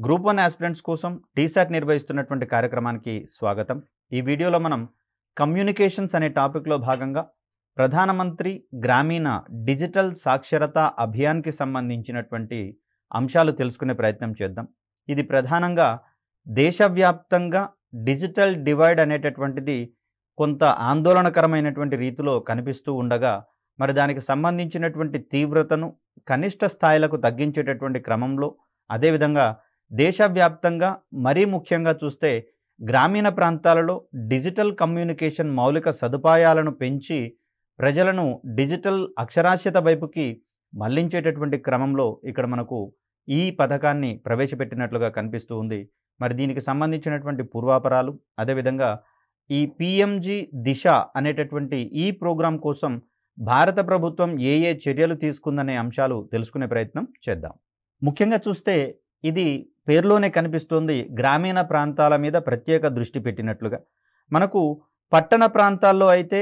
Group 1 aspirants కోసం టీసాట్ నిర్వహిస్తున్నటువంటి కార్యక్రమానికి స్వాగతం. ఈ వీడియోలో మనం కమ్యూనికేషన్స్ అనే టాపిక్లో భాగంగా ప్రధానమంత్రి గ్రామీణ డిజిటల్ సాక్షరతా అభియాన్కి సంబంధించినటువంటి అంశాలు తెలుసుకునే ప్రయత్నం చేద్దాం. ఇది ప్రధానంగా దేశవ్యాప్తంగా డిజిటల్ డివైడ్ అనేటటువంటిది కొంత ఆందోళనకరమైనటువంటి రీతిలో కనిపిస్తూ ఉండగా, మరి దానికి సంబంధించినటువంటి తీవ్రతను కనిష్ట స్థాయిలకు తగ్గించేటటువంటి క్రమంలో, అదేవిధంగా దేశవ్యాప్తంగా మరీ ముఖ్యంగా చూస్తే గ్రామీణ ప్రాంతాలలో డిజిటల్ కమ్యూనికేషన్ మౌలిక సదుపాయాలను పెంచి ప్రజలను డిజిటల్ అక్షరాస్యత వైపుకి మళ్లించేటటువంటి క్రమంలో ఇక్కడ మనకు ఈ పథకాన్ని ప్రవేశపెట్టినట్లుగా కనిపిస్తూ ఉంది. మరి దీనికి సంబంధించినటువంటి పూర్వాపరాలు, అదేవిధంగా ఈ పిఎంజి దిశ అనేటటువంటి ఈ ప్రోగ్రాం కోసం భారత ప్రభుత్వం ఏ చర్యలు తీసుకుందనే అంశాలు తెలుసుకునే ప్రయత్నం చేద్దాం. ముఖ్యంగా చూస్తే ఇది పేరులోనే కనిపిస్తుంది, గ్రామీణ ప్రాంతాల మీద ప్రత్యేక దృష్టి పెట్టినట్లుగా. మనకు పట్టణ ప్రాంతాల్లో అయితే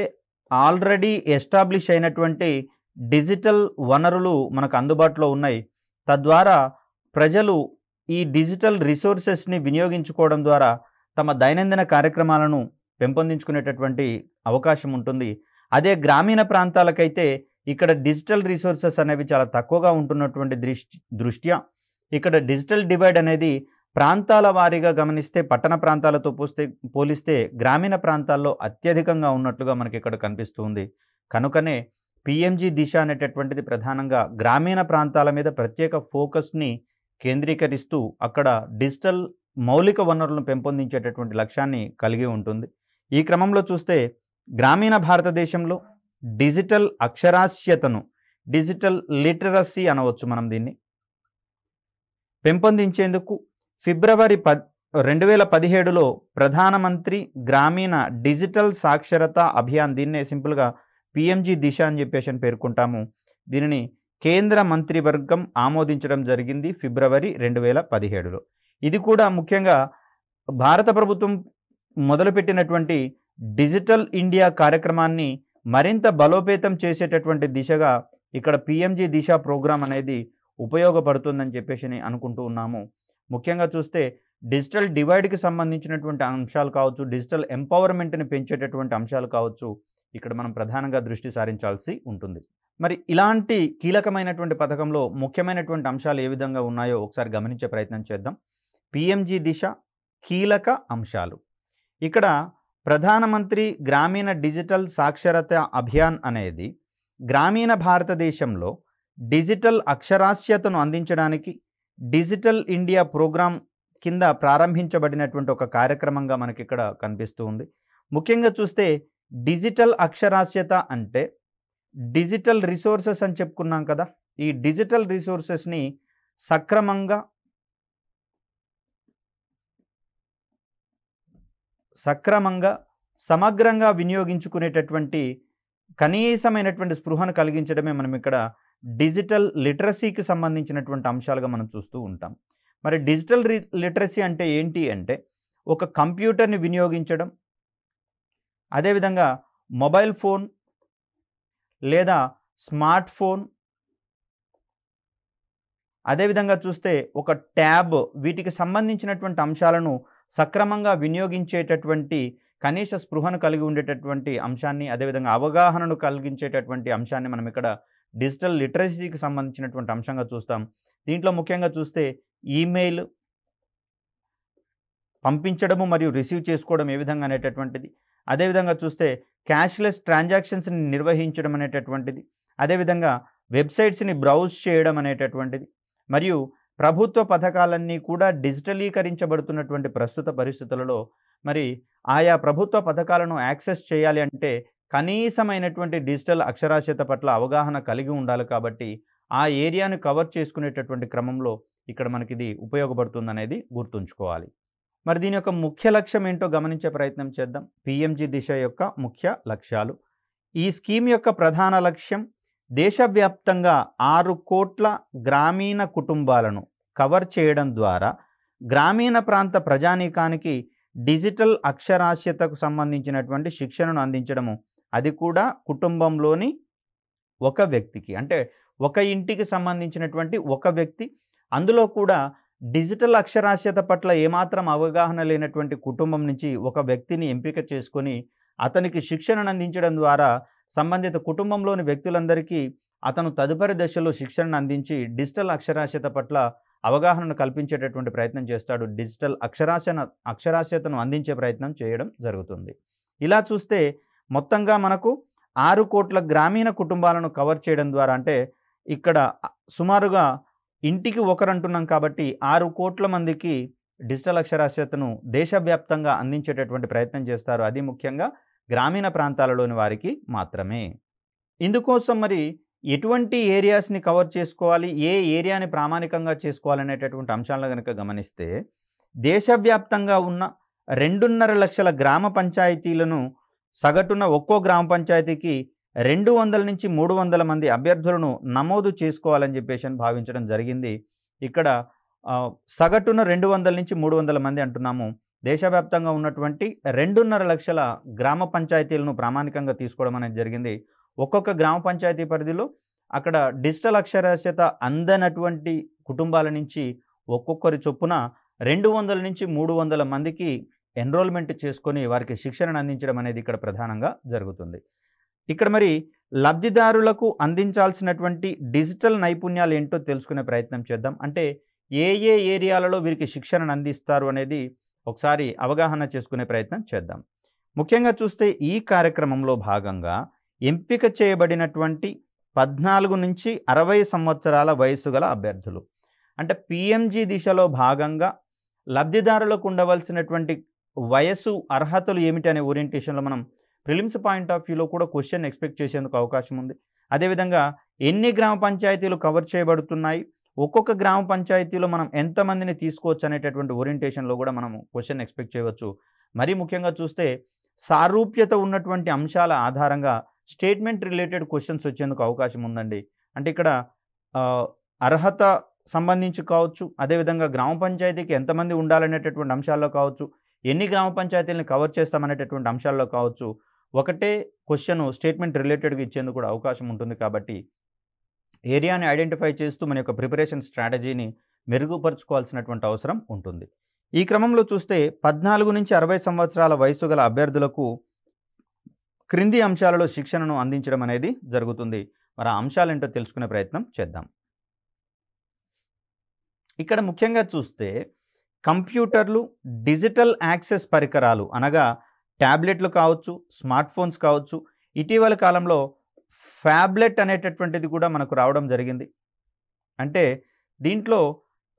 ఆల్రెడీ ఎస్టాబ్లిష్ అయినటువంటి డిజిటల్ వనరులు మనకు అందుబాటులో ఉన్నాయి. తద్వారా ప్రజలు ఈ డిజిటల్ రిసోర్సెస్ని వినియోగించుకోవడం ద్వారా తమ దైనందిన కార్యక్రమాలను పెంపొందించుకునేటటువంటి అవకాశం ఉంటుంది. అదే గ్రామీణ ప్రాంతాలకైతే ఇక్కడ డిజిటల్ రిసోర్సెస్ అనేవి చాలా తక్కువగా ఉంటున్నటువంటి దృష్ట్యా ఇక్కడ డిజిటల్ డివైడ్ అనేది ప్రాంతాల వారీగా గమనిస్తే పట్టణ ప్రాంతాలతో పోలిస్తే గ్రామీణ ప్రాంతాల్లో అత్యధికంగా ఉన్నట్లుగా మనకి ఇక్కడ కనిపిస్తుంది. కనుకనే పిఎంజి దిశ అనేటటువంటిది ప్రధానంగా గ్రామీణ ప్రాంతాల మీద ప్రత్యేక ఫోకస్ని కేంద్రీకరిస్తూ అక్కడ డిజిటల్ మౌలిక వనరులను పెంపొందించేటటువంటి లక్ష్యాన్ని కలిగి ఉంటుంది. ఈ క్రమంలో చూస్తే గ్రామీణ భారతదేశంలో డిజిటల్ అక్షరాస్యతను, డిజిటల్ లిటరసీ అనవచ్చు మనం దీన్ని, పెంపొందించేందుకు ఫిబ్రవరి 2017లో ప్రధానమంత్రి గ్రామీణ డిజిటల్ సాక్షరతా అభియాన్, దీన్నే సింపుల్గా పిఎంజి దిశ అని చెప్పేసి పేర్కొంటాము. దీనిని కేంద్ర మంత్రివర్గం ఆమోదించడం జరిగింది ఫిబ్రవరి 2017లో. ఇది కూడా ముఖ్యంగా భారత ప్రభుత్వం మొదలుపెట్టినటువంటి డిజిటల్ ఇండియా కార్యక్రమాన్ని మరింత బలోపేతం చేసేటటువంటి దిశగా ఇక్కడ పిఎంజి దిశ ప్రోగ్రాం అనేది ఉపయోగపడుతుందని చెప్పేసి అనుకుంటూ ఉన్నాము. ముఖ్యంగా చూస్తే డిజిటల్ డివైడ్కి సంబంధించినటువంటి అంశాలు కావచ్చు, డిజిటల్ ఎంపవర్మెంట్ని పెంచేటటువంటి అంశాలు కావచ్చు, ఇక్కడ మనం ప్రధానంగా దృష్టి సారించాల్సి ఉంటుంది. మరి ఇలాంటి కీలకమైనటువంటి పథకంలో ముఖ్యమైనటువంటి అంశాలు ఏ విధంగా ఉన్నాయో ఒకసారి గమనించే ప్రయత్నం చేద్దాం. పిఎంజి దిశ కీలక అంశాలు. ఇక్కడ ప్రధానమంత్రి గ్రామీణ డిజిటల్ సాక్షరతా అభియాన్ అనేది గ్రామీణ భారతదేశంలో డిజిటల్ అక్షరాస్యతను అందించడానికి డిజిటల్ ఇండియా ప్రోగ్రాం కింద ప్రారంభించబడినటువంటి ఒక కార్యక్రమంగా మనకి ఇక్కడ కనిపిస్తూ ఉంది. ముఖ్యంగా చూస్తే డిజిటల్ అక్షరాస్యత అంటే డిజిటల్ రిసోర్సెస్ అని చెప్పుకున్నాం కదా. ఈ డిజిటల్ రిసోర్సెస్ని సక్రమంగా సమగ్రంగా వినియోగించుకునేటటువంటి కనీసమైనటువంటి స్పృహను కలిగించడమే మనం ఇక్కడ డిజిటల్ లిటరసీకి సంబంధించినటువంటి అంశాలుగా మనం చూస్తూ ఉంటాం. మరి డిజిటల్ లిటరసీ అంటే ఏంటి అంటే ఒక కంప్యూటర్ని వినియోగించడం, అదేవిధంగా మొబైల్ ఫోన్ లేదా స్మార్ట్ ఫోన్, అదేవిధంగా చూస్తే ఒక ట్యాబ్, వీటికి సంబంధించినటువంటి అంశాలను సక్రమంగా వినియోగించేటటువంటి కనీస స్పృహను కలిగి ఉండేటటువంటి అంశాన్ని, అదేవిధంగా అవగాహనను కలిగించేటటువంటి అంశాన్ని మనం ఇక్కడ డిజిటల్ లిటరసీకి సంబంధించినటువంటి అంశంగా చూస్తాం. దీంట్లో ముఖ్యంగా చూస్తే ఈమెయిల్ పంపించడము మరియు రిసీవ్ చేసుకోవడం ఏ విధంగా అనేటటువంటిది, అదేవిధంగా చూస్తే క్యాష్లెస్ ట్రాన్సాక్షన్స్ని నిర్వహించడం అనేటటువంటిది, అదేవిధంగా వెబ్సైట్స్ని బ్రౌజ్ చేయడం అనేటటువంటిది, మరియు ప్రభుత్వ పథకాలన్నీ కూడా డిజిటలీకరించబడుతున్నటువంటి ప్రస్తుత పరిస్థితులలో మరి ఆయా ప్రభుత్వ పథకాలను యాక్సెస్ చేయాలి అంటే కనీసమైనటువంటి డిజిటల్ అక్షరాస్యత పట్ల అవగాహన కలిగి ఉండాలి. కాబట్టి ఆ ఏరియాను కవర్ చేసుకునేటటువంటి క్రమంలో ఇక్కడ మనకి ఇది ఉపయోగపడుతుందనేది గుర్తుంచుకోవాలి. మరి దీని యొక్క ముఖ్య లక్ష్యం ఏంటో గమనించే ప్రయత్నం చేద్దాం. పిఎంజి దిశ యొక్క ముఖ్య లక్ష్యాలు. ఈ స్కీమ్ యొక్క ప్రధాన లక్ష్యం దేశవ్యాప్తంగా 6 కోట్ల గ్రామీణ కుటుంబాలను కవర్ చేయడం ద్వారా గ్రామీణ ప్రాంత ప్రజానీకానికి డిజిటల్ అక్షరాస్యతకు సంబంధించినటువంటి శిక్షణను అందించడము, అది కూడా కుటుంబంలోని ఒక వ్యక్తికి, అంటే ఒక ఇంటికి సంబంధించినటువంటి ఒక వ్యక్తి, అందులో కూడా డిజిటల్ అక్షరాస్యత పట్ల ఏమాత్రం అవగాహన లేనటువంటి కుటుంబం నుంచి ఒక వ్యక్తిని ఎంపిక చేసుకొని అతనికి శిక్షణను అందించడం ద్వారా సంబంధిత కుటుంబంలోని వ్యక్తులందరికీ అతను తదుపరి దశలో శిక్షణను అందించి డిజిటల్ అక్షరాస్యత పట్ల అవగాహనను కల్పించేటటువంటి ప్రయత్నం చేస్తాడు. డిజిటల్ అక్షరాస్యతను అందించే ప్రయత్నం చేయడం జరుగుతుంది. ఇలా చూస్తే మొత్తంగా మనకు 6 కోట్ల గ్రామీణ కుటుంబాలను కవర్ చేయడం ద్వారా, అంటే ఇక్కడ సుమారుగా ఇంటికి ఒకరు అంటున్నాం కాబట్టి 6 కోట్ల మందికి డిజిటల్ అక్షరాస్యతను దేశవ్యాప్తంగా అందించేటటువంటి ప్రయత్నం చేస్తారు. అది ముఖ్యంగా గ్రామీణ ప్రాంతాలలోని వారికి మాత్రమే. ఇందుకోసం మరి ఎటువంటి ఏరియాస్ని కవర్ చేసుకోవాలి, ఏ ఏరియాని ప్రామాణికంగా చేసుకోవాలనేటటువంటి అంశాలను కనుక గమనిస్తే, దేశవ్యాప్తంగా ఉన్న 2.5 లక్షల గ్రామ పంచాయతీలను సగటున ఒక్కో గ్రామ పంచాయతీకి 200 నుంచి 300 మంది అభ్యర్థులను నమోదు చేసుకోవాలని చెప్పేసి భావించడం జరిగింది. ఇక్కడ సగటున 200 నుంచి 300 మంది అంటున్నాము. దేశవ్యాప్తంగా ఉన్నటువంటి 2.5 లక్షల గ్రామ పంచాయతీలను ప్రామాణికంగా తీసుకోవడం అనేది జరిగింది. ఒక్కొక్క గ్రామ పంచాయతీ పరిధిలో అక్కడ డిజిటల్ అక్షరాస్యత అందనటువంటి కుటుంబాల నుంచి ఒక్కొక్కరి చొప్పున 200 నుంచి 300 మందికి ఎన్రోల్మెంట్ చేసుకొని వారికి శిక్షణను అందించడం అనేది ఇక్కడ ప్రధానంగా జరుగుతుంది. ఇక్కడ మరి లబ్ధిదారులకు అందించాల్సినటువంటి డిజిటల్ నైపుణ్యాలు ఏంటో తెలుసుకునే ప్రయత్నం చేద్దాం. అంటే ఏ ఏ ఏరియాలలో వీరికి శిక్షణను అందిస్తారు అనేది ఒకసారి అవగాహన చేసుకునే ప్రయత్నం చేద్దాం. ముఖ్యంగా చూస్తే ఈ కార్యక్రమంలో భాగంగా ఎంపిక చేయబడినటువంటి 14 నుంచి 60 సంవత్సరాల వయసు గల అభ్యర్థులు, అంటే పిఎంజి దిశలో భాగంగా లబ్ధిదారులకు ఉండవలసినటువంటి వయసు అర్హతలు ఏమిటి అనే ఓరియంటేషన్లో మనం ప్రిలిమ్స్ పాయింట్ ఆఫ్ వ్యూలో కూడా క్వశ్చన్ ఎక్స్పెక్ట్ చేసేందుకు అవకాశం ఉంది. అదేవిధంగా ఎన్ని గ్రామ పంచాయతీలు కవర్ చేయబడుతున్నాయి, ఒక్కొక్క గ్రామ పంచాయతీలో మనం ఎంతమందిని తీసుకోవచ్చు అనేటటువంటి ఓరియంటేషన్లో కూడా మనం క్వశ్చన్ ఎక్స్పెక్ట్ చేయవచ్చు. మరీ ముఖ్యంగా చూస్తే సారూప్యత ఉన్నటువంటి అంశాల ఆధారంగా స్టేట్మెంట్ రిలేటెడ్ క్వశ్చన్స్ వచ్చేందుకు అవకాశం ఉందండి. అంటే ఇక్కడ అర్హత సంబంధించి కావచ్చు, అదేవిధంగా గ్రామ పంచాయతీకి ఎంతమంది ఉండాలనేటటువంటి అంశాల్లో కావచ్చు, ఎన్ని గ్రామ పంచాయతీలను కవర్ చేస్తామనేటటువంటి అంశాల్లో కావచ్చు, ఒకటే క్వశ్చన్ స్టేట్మెంట్ రిలేటెడ్గా ఇచ్చేందుకు కూడా అవకాశం ఉంటుంది. కాబట్టి ఏరియాని ఐడెంటిఫై చేస్తూ మన యొక్క ప్రిపరేషన్ స్ట్రాటజీని మెరుగుపరుచుకోవాల్సినటువంటి అవసరం ఉంటుంది. ఈ క్రమంలో చూస్తే 14 నుంచి 60 సంవత్సరాల వయసు గల అభ్యర్థులకు క్రింది అంశాలలో శిక్షణను అందించడం అనేది జరుగుతుంది. మరి ఆ అంశాలు ఏంటో తెలుసుకునే ప్రయత్నం చేద్దాం. ఇక్కడ ముఖ్యంగా చూస్తే కంప్యూటర్లు, డిజిటల్ యాక్సెస్ పరికరాలు అనగా ట్యాబ్లెట్లు కావచ్చు, స్మార్ట్ ఫోన్స్ కావచ్చు, ఇటీవల కాలంలో ఫ్యాబ్లెట్ అనేటటువంటిది కూడా మనకు రావడం జరిగింది. అంటే దీంట్లో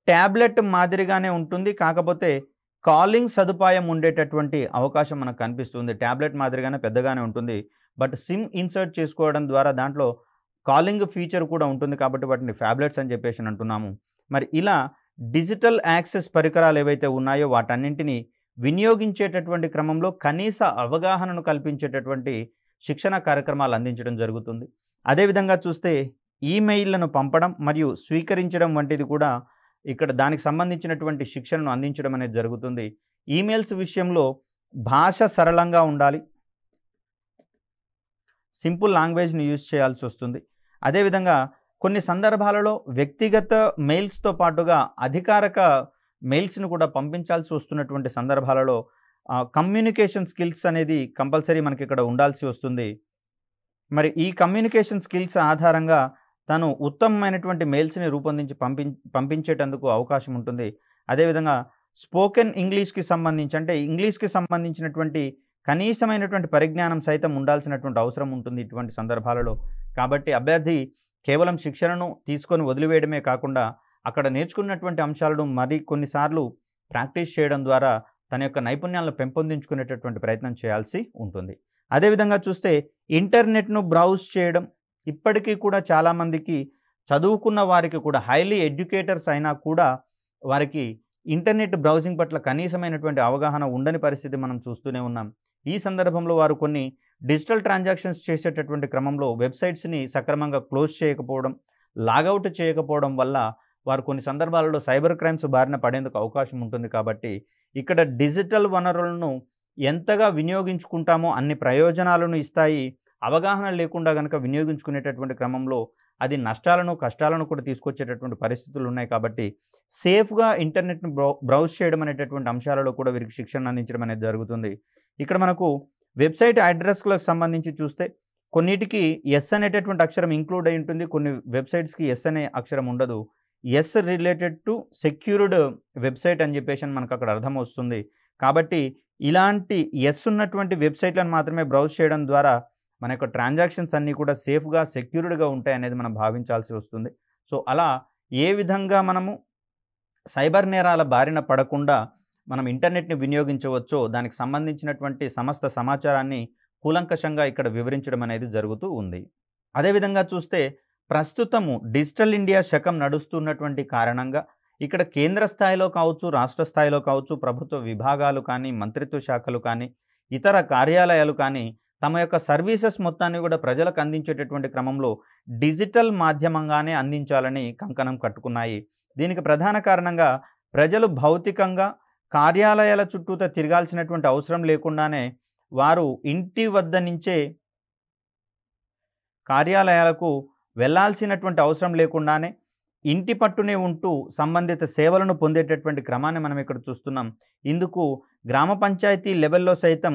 ట్యాబ్లెట్ మాదిరిగానే ఉంటుంది, కాకపోతే కాలింగ్ సదుపాయం ఉండేటటువంటి అవకాశం మనకు కనిపిస్తుంది. ట్యాబ్లెట్ మాదిరిగానే పెద్దగానే ఉంటుంది, బట్ సిమ్ ఇన్సర్ట్ చేసుకోవడం ద్వారా దాంట్లో కాలింగ్ ఫీచర్ కూడా ఉంటుంది. కాబట్టి వాటిని ఫ్యాబ్లెట్స్ అని చెప్పేసి అంటున్నాము. మరి ఇలా డిజిటల్ యాక్సెస్ పరికరాలు ఏవైతే ఉన్నాయో వాటన్నింటినీ వినియోగించేటటువంటి క్రమంలో కనీస అవగాహనను కల్పించేటటువంటి శిక్షణ కార్యక్రమాలు అందించడం జరుగుతుంది. అదేవిధంగా చూస్తే ఈమెయిల్లను పంపడం మరియు స్వీకరించడం వంటిది కూడా ఇక్కడ దానికి సంబంధించినటువంటి శిక్షణను అందించడం అనేది జరుగుతుంది. ఈమెయిల్స్ విషయంలో భాష సరళంగా ఉండాలి, సింపుల్ లాంగ్వేజ్ని యూజ్ చేయాల్సి వస్తుంది. అదేవిధంగా కొన్ని సందర్భాలలో వ్యక్తిగత మెయిల్స్తో పాటుగా అధికారిక మెయిల్స్ను కూడా పంపించాల్సి వస్తున్నటువంటి సందర్భాలలో కమ్యూనికేషన్ స్కిల్స్ అనేది కంపల్సరీ మనకి ఇక్కడ ఉండాల్సి వస్తుంది. మరి ఈ కమ్యూనికేషన్ స్కిల్స్ ఆధారంగా తను ఉత్తమమైనటువంటి మెయిల్స్ని రూపొందించి పంపించేటందుకు అవకాశం ఉంటుంది. అదేవిధంగా స్పోకెన్ ఇంగ్లీష్కి సంబంధించి, అంటే ఇంగ్లీష్కి సంబంధించినటువంటి కనీసమైనటువంటి పరిజ్ఞానం సైతం ఉండాల్సినటువంటి అవసరం ఉంటుంది ఇటువంటి సందర్భాలలో. కాబట్టి అభ్యర్థి కేవలం శిక్షణను తీసుకొని వదిలివేయడమే కాకుండా అక్కడ నేర్చుకున్నటువంటి అంశాలను మరి కొన్నిసార్లు ప్రాక్టీస్ చేయడం ద్వారా తన యొక్క నైపుణ్యాలను పెంపొందించుకునేటటువంటి ప్రయత్నం చేయాల్సి ఉంటుంది. అదేవిధంగా చూస్తే ఇంటర్నెట్ను బ్రౌజ్ చేయడం, ఇప్పటికీ కూడా చాలామందికి చదువుకున్న వారికి కూడా హైలీ ఎడ్యుకేటర్స్ అయినా కూడా వారికి ఇంటర్నెట్ బ్రౌజింగ్ పట్ల కనీసమైనటువంటి అవగాహన ఉండని పరిస్థితి మనం చూస్తూనే ఉన్నాం. ఈ సందర్భంలో వారు కొన్ని డిజిటల్ ట్రాన్సాక్షన్స్ చేసేటటువంటి క్రమంలో వెబ్సైట్స్ని సక్రమంగా క్లోజ్ చేయకపోవడం, లాగౌట్ చేయకపోవడం వల్ల వారు కొన్ని సందర్భాలలో సైబర్ క్రైమ్స్ బారిన పడేందుకు అవకాశం ఉంటుంది. కాబట్టి ఇక్కడ డిజిటల్ వనరులను ఎంతగా వినియోగించుకుంటామో అన్ని ప్రయోజనాలను ఇస్తాయి. అవగాహన లేకుండా కనుక వినియోగించుకునేటటువంటి క్రమంలో అది నష్టాలను కష్టాలను కూడా తీసుకొచ్చేటటువంటి పరిస్థితులు ఉన్నాయి. కాబట్టి సేఫ్గా ఇంటర్నెట్ను బ్రౌజ్ చేయడం అనేటటువంటి అంశాలలో కూడా వీరికి శిక్షణ అందించడం అనేది జరుగుతుంది. ఇక్కడ మనకు వెబ్సైట్ అడ్రస్లకు సంబంధించి చూస్తే కొన్నిటికి ఎస్ అనేటటువంటి అక్షరం ఇంక్లూడ్ అయి ఉంటుంది, కొన్ని వెబ్సైట్స్కి ఎస్ అనే అక్షరం ఉండదు. S related to secured website అని చెప్పేసి మనకు అక్కడ అర్థం వస్తుంది. కాబట్టి ఇలాంటి ఎస్ ఉన్నటువంటి వెబ్సైట్లను మాత్రమే బ్రౌజ్ చేయడం ద్వారా మన యొక్క ట్రాన్సాక్షన్స్ అన్నీ కూడా సేఫ్గా సెక్యూర్డ్గా ఉంటాయి అనేది మనం భావించాల్సి వస్తుంది. సో అలా ఏ విధంగా మనము సైబర్ నేరాల బారిన పడకుండా మనం ఇంటర్నెట్ని వినియోగించవచ్చో దానికి సంబంధించినటువంటి సమస్త సమాచారాన్ని కూలంకషంగా ఇక్కడ వివరించడం అనేది జరుగుతూ ఉంది. అదేవిధంగా చూస్తే ప్రస్తుతము డిజిటల్ ఇండియా శకం నడుస్తున్నటువంటి కారణంగా ఇక్కడ కేంద్ర స్థాయిలో కావచ్చు, రాష్ట్ర స్థాయిలో కావచ్చు, ప్రభుత్వ విభాగాలు కానీ, మంత్రిత్వ శాఖలు కానీ, ఇతర కార్యాలయాలు కానీ తమ యొక్క సర్వీసెస్ మొత్తాన్ని కూడా ప్రజలకు అందించేటటువంటి క్రమంలో డిజిటల్ మాధ్యమంగానే అందించాలని కంకణం కట్టుకున్నాయి. దీనికి ప్రధాన కారణంగా ప్రజలు భౌతికంగా కార్యాలయాల చుట్టూత తిరగాల్సినటువంటి అవసరం లేకుండానే వారు ఇంటి వద్ద నుంచే కార్యాలయాలకు వెళ్ళాల్సినటువంటి అవసరం లేకుండానే ఇంటి పట్టునే ఉంటూ సంబంధిత సేవలను పొందేటటువంటి క్రమాన్ని మనం ఇక్కడ చూస్తున్నాం. ఇందుకు గ్రామ పంచాయతీ లెవెల్లో సైతం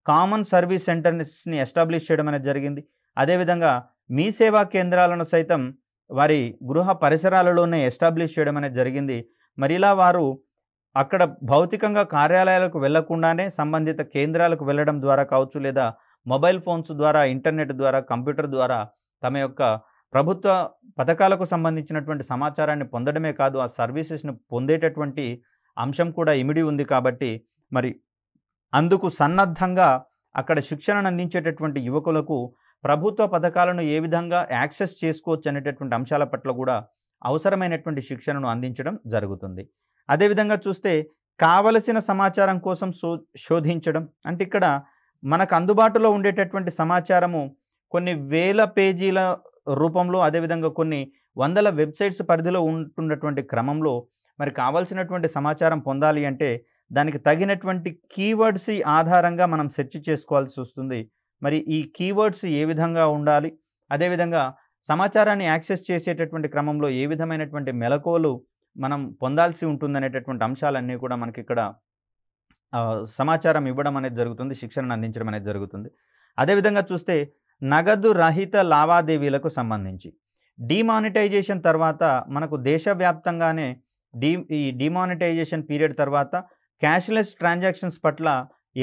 కామన్ సర్వీస్ సెంటర్స్ని ఎస్టాబ్లిష్ చేయడం అనేది జరిగింది. అదేవిధంగా మీ సేవా కేంద్రాలను సైతం వారి గృహ పరిసరాలలోనే ఎస్టాబ్లిష్ చేయడం అనేది జరిగింది. మరి ఇలా వారు అక్కడ భౌతికంగా కార్యాలయాలకు వెళ్లకుండానే సంబంధిత కేంద్రాలకు వెళ్ళడం ద్వారా కావచ్చు, లేదా మొబైల్ ఫోన్స్ ద్వారా, ఇంటర్నెట్ ద్వారా, కంప్యూటర్ ద్వారా తమ యొక్క ప్రభుత్వ పథకాలకు సంబంధించినటువంటి సమాచారాన్ని పొందడమే కాదు, ఆ సర్వీసెస్ని పొందేటటువంటి అంశం కూడా ఇమిడి ఉంది. కాబట్టి మరి అందుకు సన్నద్ధంగా అక్కడ శిక్షణను అందించేటటువంటి యువకులకు ప్రభుత్వ పథకాలను ఏ విధంగా యాక్సెస్ చేసుకోవచ్చు అనేటటువంటి అంశాల పట్ల కూడా అవసరమైనటువంటి శిక్షణను అందించడం జరుగుతుంది. అదేవిధంగా చూస్తే కావలసిన సమాచారం కోసం శోధించడం అంటే ఇక్కడ మనకు అందుబాటులో ఉండేటటువంటి సమాచారము కొన్ని వేల పేజీల రూపంలో, అదేవిధంగా కొన్ని వందల వెబ్సైట్స్ పరిధిలో ఉంటున్నటువంటి క్రమంలో మరి కావాల్సినటువంటి సమాచారం పొందాలి అంటే దానికి తగినటువంటి కీవర్డ్స్ ఆధారంగా మనం సెర్చ్ చేసుకోవాల్సి వస్తుంది. మరి ఈ కీవర్డ్స్ ఏ విధంగా ఉండాలి, అదేవిధంగా సమాచారాన్ని యాక్సెస్ చేసేటటువంటి క్రమంలో ఏ విధమైనటువంటి మెలకువలు మనం పొందాల్సి ఉంటుందనేటటువంటి అంశాలన్నీ కూడా మనకి ఇక్కడ సమాచారం ఇవ్వడం అనేది జరుగుతుంది, శిక్షణను అందించడం అనేది జరుగుతుంది. అదేవిధంగా చూస్తే నగదు రహిత లావాదేవీలకు సంబంధించి డిమానిటైజేషన్ తర్వాత మనకు దేశవ్యాప్తంగానే ఈ డిమానిటైజేషన్ పీరియడ్ తర్వాత క్యాష్లెస్ ట్రాన్సాక్షన్స్ పట్ల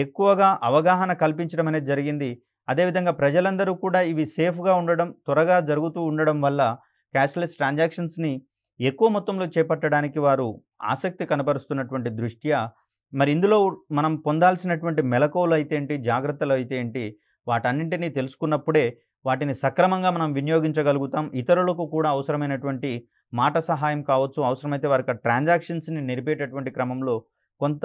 ఎక్కువగా అవగాహన కల్పించడం అనేది జరిగింది. అదేవిధంగా ప్రజలందరూ కూడా ఇవి సేఫ్గా ఉండడం, త్వరగా జరుగుతూ ఉండడం వల్ల క్యాష్లెస్ ట్రాన్సాక్షన్స్ని ఎక్కువ మొత్తంలో చేపట్టడానికి వారు ఆసక్తి కనబరుస్తున్నటువంటి దృష్ట్యా మరి ఇందులో మనం పొందాల్సినటువంటి మెలకువలు అయితే ఏంటి, జాగ్రత్తలు అయితే ఏంటి, వాటన్నింటినీ తెలుసుకున్నప్పుడే వాటిని సక్రమంగా మనం వినియోగించగలుగుతాం. ఇతరులకు కూడా అవసరమైనటువంటి మాట సహాయం కావచ్చు, అవసరమైతే వారికి ట్రాన్సాక్షన్స్ని నిలిపేటటువంటి క్రమంలో కొంత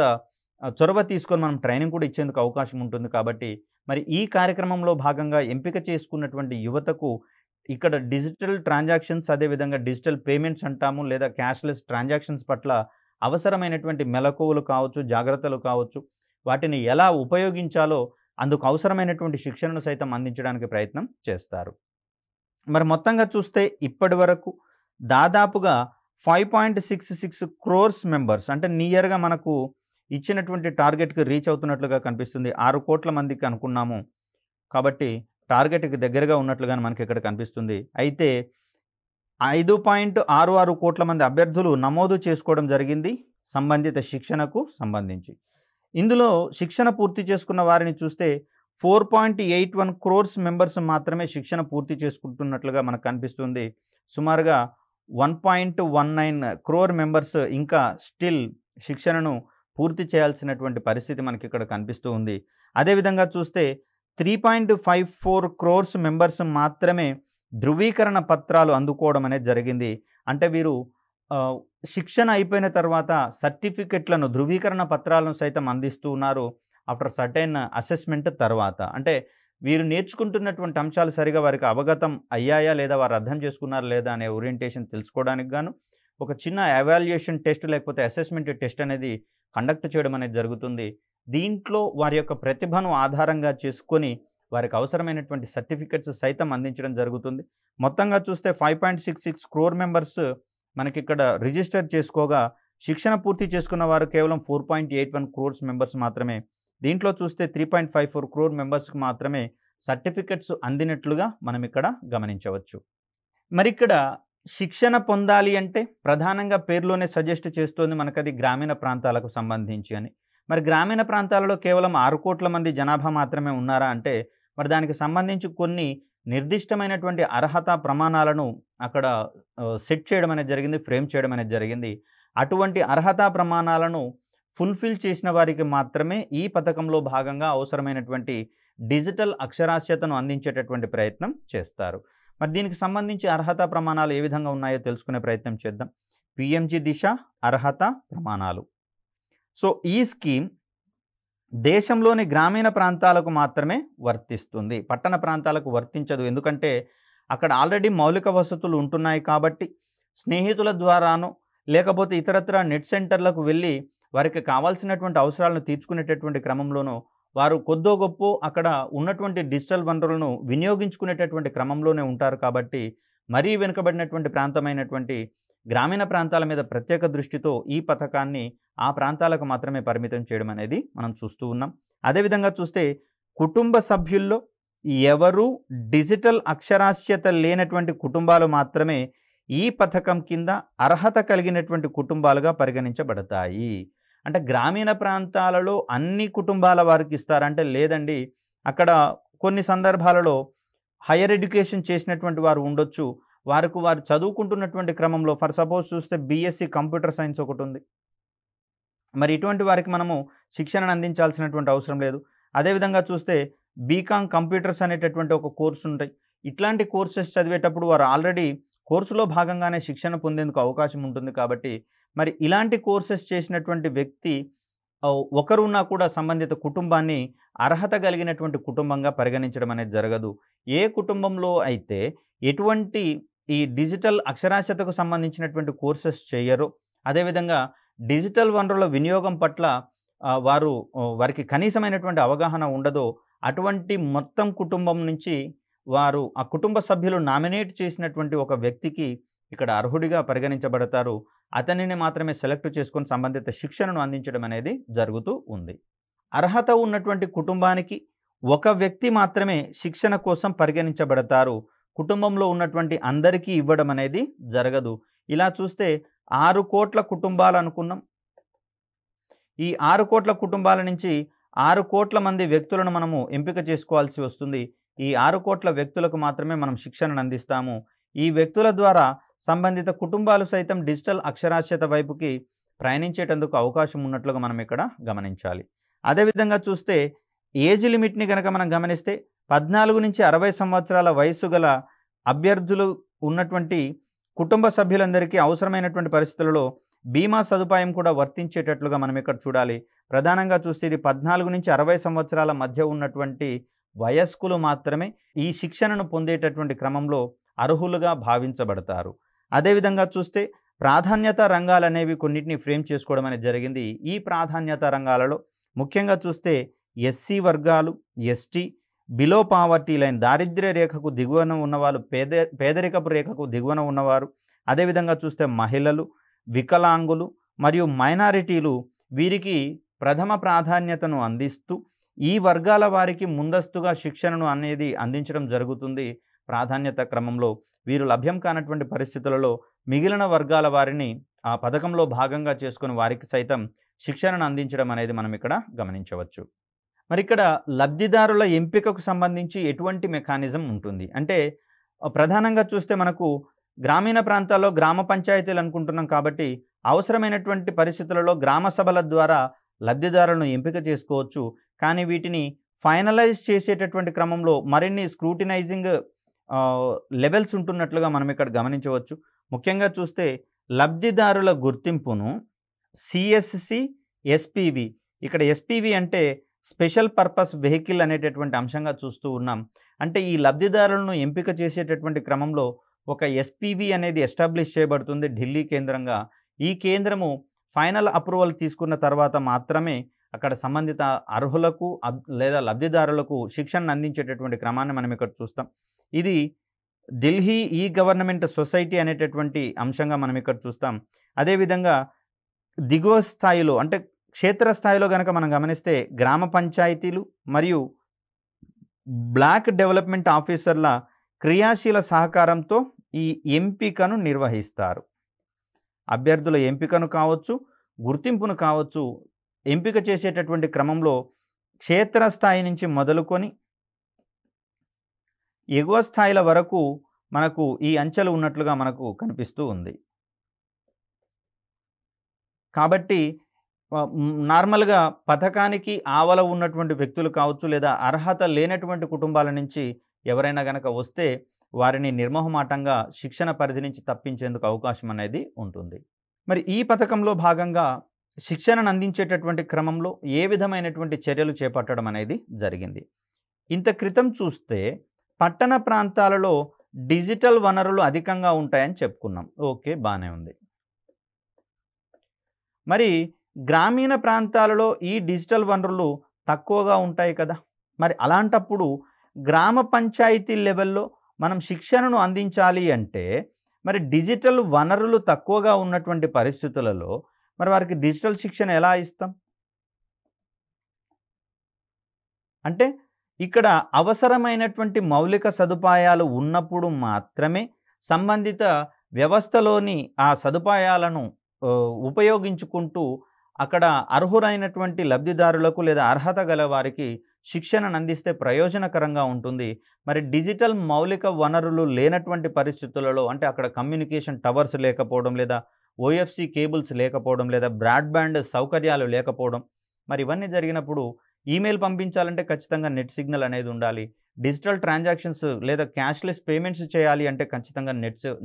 చొరవ తీసుకొని మనం ట్రైనింగ్ కూడా ఇచ్చేందుకు అవకాశం ఉంటుంది. కాబట్టి మరి ఈ కార్యక్రమంలో భాగంగా ఎంపిక చేసుకున్నటువంటి యువతకు ఇక్కడ డిజిటల్ ట్రాన్సాక్షన్స్, అదేవిధంగా డిజిటల్ పేమెంట్స్ అంటాము, లేదా క్యాష్లెస్ ట్రాన్సాక్షన్స్ పట్ల అవసరమైనటువంటి మెలకువలు కావచ్చు, జాగ్రత్తలు కావచ్చు, వాటిని ఎలా ఉపయోగించాలో అందుకు అవసరమైనటువంటి శిక్షణను సైతం అందించడానికి ప్రయత్నం చేస్తారు. మరి మొత్తంగా చూస్తే ఇప్పటి వరకు దాదాపుగా 5.66 crores మెంబర్స్ అంటే నియర్గా మనకు ఇచ్చినటువంటి టార్గెట్కి రీచ్ అవుతున్నట్లుగా కనిపిస్తుంది. 6 కోట్ల మందికి అనుకున్నాము కాబట్టి టార్గెట్కి దగ్గరగా ఉన్నట్లుగానే మనకి ఇక్కడ కనిపిస్తుంది. అయితే 5.66 కోట్ల మంది అభ్యర్థులు నమోదు చేసుకోవడం జరిగింది సంబంధిత శిక్షణకు సంబంధించి. ఇందులో శిక్షణ పూర్తి చేసుకున్న వారిని చూస్తే 4.81 crores మెంబర్స్ మాత్రమే శిక్షణ పూర్తి చేసుకుంటున్నట్లుగా మనకు కనిపిస్తుంది. సుమారుగా 1.19 crore మెంబర్స్ ఇంకా స్టిల్ శిక్షణను పూర్తి చేయాల్సినటువంటి పరిస్థితి మనకి ఇక్కడ కనిపిస్తూ ఉంది. అదేవిధంగా చూస్తే 3.54 crores మెంబర్స్ మాత్రమే ధృవీకరణ పత్రాలు అందుకోవడం అనేది జరిగింది. అంటే వీరు శిక్షణ అయిపోయిన తర్వాత సర్టిఫికెట్లను, ధృవీకరణ పత్రాలను సైతం అందిస్తూ ఉన్నారు ఆఫ్టర్ సర్టైన్ అసెస్మెంట్ తర్వాత. అంటే వీరు నేర్చుకుంటున్నటువంటి అంశాలు సరిగా వారికి అవగతం అయ్యాయా లేదా, వారు అర్థం చేసుకున్నారా లేదా అనే ఓరియంటేషన్ తెలుసుకోవడానికి గాను ఒక చిన్న ఎవాల్యుయేషన్ టెస్ట్ లేకపోతే అసెస్మెంట్ టెస్ట్ అనేది కండక్ట్ చేయడం అనేది జరుగుతుంది. దీంట్లో వారి యొక్క ప్రతిభను ఆధారంగా చేసుకొని వారికి అవసరమైనటువంటి సర్టిఫికెట్స్ సైతం అందించడం జరుగుతుంది. మొత్తంగా చూస్తే 5.66 క్రోర్ మెంబర్స్ మనకిక్కడ రిజిస్టర్ చేసుకోగా శిక్షణ పూర్తి చేసుకున్న వారు కేవలం 4.81 క్రోర్స్ మెంబర్స్ మాత్రమే. దీంట్లో చూస్తే 3.54 క్రోర్ మెంబర్స్కి మాత్రమే సర్టిఫికెట్స్ అందినట్లుగా మనం ఇక్కడ గమనించవచ్చు. మరి ఇక్కడ శిక్షణ పొందాలి అంటే ప్రధానంగా పేరులోనే సజెస్ట్ చేస్తోంది మనకది గ్రామీణ ప్రాంతాలకు సంబంధించి అని. మరి గ్రామీణ ప్రాంతాలలో కేవలం 6 కోట్ల మంది జనాభా మాత్రమే ఉన్నారా అంటే మరి దానికి సంబంధించి కొన్ని నిర్దిష్టమైనటువంటి అర్హత ప్రమాణాలను అక్కడ సెట్ చేయడం అనేది జరిగింది, ఫ్రేమ్ చేయడం అనేది జరిగింది. అటువంటి అర్హత ప్రమాణాలను ఫుల్ఫిల్ చేసిన వారికి మాత్రమే ఈ పథకంలో భాగంగా అవసరమైనటువంటి డిజిటల్ అక్షరాస్యతను అందించేటటువంటి ప్రయత్నం చేస్తారు. మరి దీనికి సంబంధించి అర్హత ప్రమాణాలు ఏ విధంగా ఉన్నాయో తెలుసుకునే ప్రయత్నం చేద్దాం. పిఎంజి దిశ అర్హత ప్రమాణాలు. సో ఈ స్కీమ్ దేశంలోని గ్రామీణ ప్రాంతాలకు మాత్రమే వర్తిస్తుంది, పట్టణ ప్రాంతాలకు వర్తించదు. ఎందుకంటే అక్కడ ఆల్రెడీ మౌలిక వసతులు ఉంటున్నాయి కాబట్టి స్నేహితుల ద్వారానో లేకపోతే ఇతరత్ర నెట్ సెంటర్లకు వెళ్ళి వారికి కావాల్సినటువంటి అవసరాలను తీర్చుకునేటటువంటి క్రమంలోనూ వారు కొద్దో గొప్ప అక్కడ ఉన్నటువంటి డిజిటల్ వనరులను వినియోగించుకునేటటువంటి క్రమంలోనే ఉంటారు. కాబట్టి మరీ వెనుకబడినటువంటి ప్రాంతమైనటువంటి గ్రామీణ ప్రాంతాల మీద ప్రత్యేక దృష్టితో ఈ పథకాన్ని ఆ ప్రాంతాలకు మాత్రమే పరిమితం చేయడం అనేది మనం చూస్తూ ఉన్నాం. అదేవిధంగా చూస్తే కుటుంబ సభ్యుల్లో ఎవరు డిజిటల్ అక్షరాస్యత లేనటువంటి కుటుంబాలు మాత్రమే ఈ పథకం కింద అర్హత కలిగినటువంటి కుటుంబాలుగా పరిగణించబడతాయి. అంటే గ్రామీణ ప్రాంతాలలో అన్ని కుటుంబాల వారికి ఇస్తారంటే లేదండి, అక్కడ కొన్ని సందర్భాలలో హైయర్ ఎడ్యుకేషన్ చేసినటువంటి వారు ఉండొచ్చు. వారు చదువుకుంటున్నటువంటి క్రమంలో ఫర్ సపోజ్ చూస్తే బీఎస్సీ కంప్యూటర్ సైన్స్ ఒకటి ఉంది. మరి ఇటువంటి వారికి మనము శిక్షణను అందించాల్సినటువంటి అవసరం లేదు. అదేవిధంగా చూస్తే బీకామ్ కంప్యూటర్స్ అనేటటువంటి ఒక కోర్సు ఉంటాయి. ఇట్లాంటి కోర్సెస్ చదివేటప్పుడు వారు ఆల్రెడీ కోర్సులో భాగంగానే శిక్షణ పొందేందుకు అవకాశం ఉంటుంది. కాబట్టి మరి ఇలాంటి కోర్సెస్ చేసినటువంటి వ్యక్తి ఒకరు ఉన్నా కూడా సంబంధిత కుటుంబాన్ని అర్హత కలిగినటువంటి కుటుంబంగా పరిగణించడం అనేది జరగదు. ఏ కుటుంబంలో అయితే ఎటువంటి ఈ డిజిటల్ అక్షరాస్యతకు సంబంధించినటువంటి కోర్సెస్ చేయరో, అదేవిధంగా డిజిటల్ వనరుల వినియోగం పట్ల వారికి కనీసమైనటువంటి అవగాహన ఉండదో అటువంటి మొత్తం కుటుంబం నుంచి వారు ఆ కుటుంబ సభ్యులు నామినేట్ చేసినటువంటి ఒక వ్యక్తికి ఇక్కడ అర్హుడిగా పరిగణించబడతారు. అతనిని మాత్రమే సెలెక్ట్ చేసుకొని సంబంధిత శిక్షణను అందించడం అనేది జరుగుతూ ఉంది. అర్హత ఉన్నటువంటి కుటుంబానికి ఒక వ్యక్తి మాత్రమే శిక్షణ కోసం పరిగణించబడతారు. కుటుంబంలో ఉన్నటువంటి అందరికీ ఇవ్వడం అనేది జరగదు. ఇలా చూస్తే 6 కోట్ల కుటుంబాలు అనుకున్నాం. ఈ 6 కోట్ల కుటుంబాల నుంచి 6 కోట్ల మంది వ్యక్తులను మనము ఎంపిక చేసుకోవాల్సి వస్తుంది. ఈ 6 కోట్ల వ్యక్తులకు మాత్రమే మనం శిక్షణను అందిస్తాము. ఈ వ్యక్తుల ద్వారా సంబంధిత కుటుంబాలు సైతం డిజిటల్ అక్షరాస్యత వైపుకి ప్రయాణించేటందుకు అవకాశం ఉన్నట్లుగా మనం ఇక్కడ గమనించాలి. అదేవిధంగా చూస్తే ఏజ్ లిమిట్ని కనుక మనం గమనిస్తే 14 నుంచి 60 సంవత్సరాల వయసు గల అభ్యర్థులు ఉన్నటువంటి కుటుంబ సభ్యులందరికీ అవసరమైనటువంటి పరిస్థితులలో బీమా సదుపాయం కూడా వర్తించేటట్లుగా మనం ఇక్కడ చూడాలి. ప్రధానంగా చూస్తే ఇది 14 నుంచి 60 సంవత్సరాల మధ్య ఉన్నటువంటి వయస్కులు మాత్రమే ఈ శిక్షణను పొందేటటువంటి క్రమంలో అర్హులుగా భావించబడతారు. అదేవిధంగా చూస్తే ప్రాధాన్యత రంగాలు అనేవి కొన్నిటిని ఫ్రేమ్ చేసుకోవడం అనేది జరిగింది. ఈ ప్రాధాన్యత రంగాలలో ముఖ్యంగా చూస్తే ఎస్సీ వర్గాలు, ఎస్టీ, బిలో పావర్టీ లైన్ దారిద్ర్య రేఖకు దిగువన ఉన్నవాళ్ళు, పేదరికపు రేఖకు దిగువన ఉన్నవారు, అదేవిధంగా చూస్తే మహిళలు, వికలాంగులు మరియు మైనారిటీలు వీరికి ప్రథమ ప్రాధాన్యతను అందిస్తూ ఈ వర్గాల వారికి ముందస్తుగా శిక్షణను అనేది అందించడం జరుగుతుంది. ప్రాధాన్యత క్రమంలో వీరు లభ్యం కానటువంటి పరిస్థితులలో మిగిలిన వర్గాల వారిని ఆ పథకంలో భాగంగా చేసుకుని వారికి సైతం శిక్షణను అందించడం అనేది మనం ఇక్కడ గమనించవచ్చు. మరి ఇక్కడ లబ్ధిదారుల ఎంపికకు సంబంధించి ఎటువంటి మెకానిజం ఉంటుంది అంటే ప్రధానంగా చూస్తే మనకు గ్రామీణ ప్రాంతాల్లో గ్రామ పంచాయతీలు అనుకుంటున్నాం కాబట్టి అవసరమైనటువంటి పరిస్థితులలో గ్రామ సభల ద్వారా లబ్ధిదారులను ఎంపిక చేసుకోవచ్చు. కానీ వీటిని ఫైనలైజ్ చేసేటటువంటి క్రమంలో మరిన్ని స్క్రూటినైజింగ్ లెవెల్స్ ఉంటున్నట్లుగా మనం ఇక్కడ గమనించవచ్చు. ముఖ్యంగా చూస్తే లబ్ధిదారుల గుర్తింపును సిఎస్సి, ఎస్పీవి, ఇక్కడ ఎస్పీవి అంటే స్పెషల్ పర్పస్ వెహికల్ అనేటటువంటి అంశంగా చూస్తూ ఉన్నాం. అంటే ఈ లబ్ధిదారులను ఎంపిక చేసేటటువంటి క్రమంలో ఒక ఎస్పీవి అనేది ఎస్టాబ్లిష్ చేయబడుతుంది ఢిల్లీ కేంద్రంగా. ఈ కేంద్రము ఫైనల్ అప్రూవల్ తీసుకున్న తర్వాత మాత్రమే అక్కడ సంబంధిత అర్హులకు లేదా లబ్ధిదారులకు శిక్షణను అందించేటటువంటి క్రమాన్ని మనం ఇక్కడ చూస్తాం. ఇది ఢిల్లీ ఈ గవర్నమెంట్ సొసైటీ అనేటటువంటి అంశంగా మనం ఇక్కడ చూస్తాం. అదేవిధంగా దిగువ స్థాయిలో అంటే క్షేత్రస్థాయిలో గనక మనం గమనిస్తే గ్రామ పంచాయతీలు మరియు బ్లాక్ డెవలప్మెంట్ ఆఫీసర్ల క్రియాశీల సహకారంతో ఈ ఎంపికను నిర్వహిస్తారు. అభ్యర్థుల ఎంపికను కావచ్చు, గుర్తింపును కావచ్చు, ఎంపిక చేసేటటువంటి క్రమంలో క్షేత్రస్థాయి నుంచి మొదలుకొని ఎగువ స్థాయిల వరకు మనకు ఈ అంచెలు ఉన్నట్లుగా మనకు కనిపిస్తూ ఉంది. కాబట్టి నార్మల్గా పథకానికి ఆవల ఉన్నటువంటి వ్యక్తులు కావచ్చు, లేదా అర్హత లేనటువంటి కుటుంబాల నుంచి ఎవరైనా గనక వస్తే వారిని నిర్మోహమాటంగా శిక్షణ పరిధి నుంచి తప్పించేందుకు అవకాశం అనేది ఉంటుంది. మరి ఈ పథకంలో భాగంగా శిక్షణను అందించేటటువంటి క్రమంలో ఏ విధమైనటువంటి చర్యలు చేపట్టడం అనేది జరిగింది? ఇంత క్రితం చూస్తే పట్టణ ప్రాంతాలలో డిజిటల్ వనరులు అధికంగా ఉంటాయని చెప్పుకున్నాం. ఓకే, బాగానే ఉంది. మరి గ్రామీణ ప్రాంతాలలో ఈ డిజిటల్ వనరులు తక్కువగా ఉంటాయి కదా. మరి అలాంటప్పుడు గ్రామ పంచాయతీ లెవెల్లో మనం శిక్షణను అందించాలి అంటే మరి డిజిటల్ వనరులు తక్కువగా ఉన్నటువంటి పరిస్థితులలో మరి వారికి డిజిటల్ శిక్షణ ఎలా ఇస్తాం? అంటే ఇక్కడ అవసరమైనటువంటి మౌలిక సదుపాయాలు ఉన్నప్పుడు మాత్రమే సంబంధిత వ్యవస్థలోని ఆ సదుపాయాలను ఉపయోగించుకుంటూ అక్కడ అర్హులైనటువంటి లబ్ధిదారులకు లేదా అర్హత గల వారికి శిక్షణను అందిస్తే ప్రయోజనకరంగా ఉంటుంది. మరి డిజిటల్ మౌలిక వనరులు లేనటువంటి పరిస్థితులలో అంటే అక్కడ కమ్యూనికేషన్ టవర్స్ లేకపోవడం, లేదా ఓఎఫ్సి కేబుల్స్ లేకపోవడం, లేదా బ్రాడ్బ్యాండ్ సౌకర్యాలు లేకపోవడం, మరి ఇవన్నీ జరిగినప్పుడు ఈమెయిల్ పంపించాలంటే ఖచ్చితంగా నెట్ సిగ్నల్ అనేది ఉండాలి. డిజిటల్ ట్రాన్సాక్షన్స్ లేదా క్యాష్లెస్ పేమెంట్స్ చేయాలి అంటే ఖచ్చితంగా